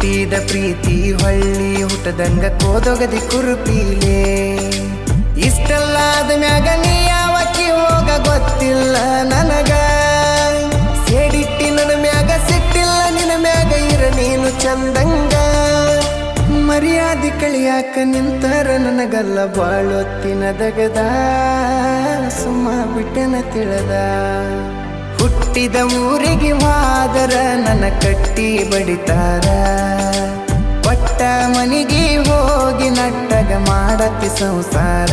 ಹುಟ್ಟಿದ ಪ್ರೀತಿ ಹೊಳ್ಳಿ ಹುಟ್ಟದಂಗ ಕೋದೊಗದಿ ಕುರುಪೀಲೆ ಇಷ್ಟಲ್ಲಾದ ಮ್ಯಾಗ ನೀ ಯಾವಕ್ಕಿ ಹೋಗ ಗೊತ್ತಿಲ್ಲ ನನಗ ಸೇಡಿಟ್ಟಿ ನನ್ನ ಮ್ಯಾಗ ಸಿಟ್ಟಿಲ್ಲ ನಿನ್ನ ಮ್ಯಾಗ ಇರ ನೀನು ಚಂದಂಗ ಮರ್ಯಾದೆ ಕಳಿಯಾಕ ನಿಂತರ ನನಗಲ್ಲ ಬಾಳೊತ್ತಿನ ದಗದ ಸುಮ್ಮ ಬಿಟ್ಟನ ತಿಳದ ಹುಟ್ಟಿದ ಊರಿಗೆ ಮಾದರ ನನ್ನ ಕಟ್ಟಿ ಬಡಿತಾರ ಪಟ್ಟ ಮನಿಗೆ ಹೋಗಿ ನಟ್ಟಗ ಮಾಡತಿ ಸಂಸಾರ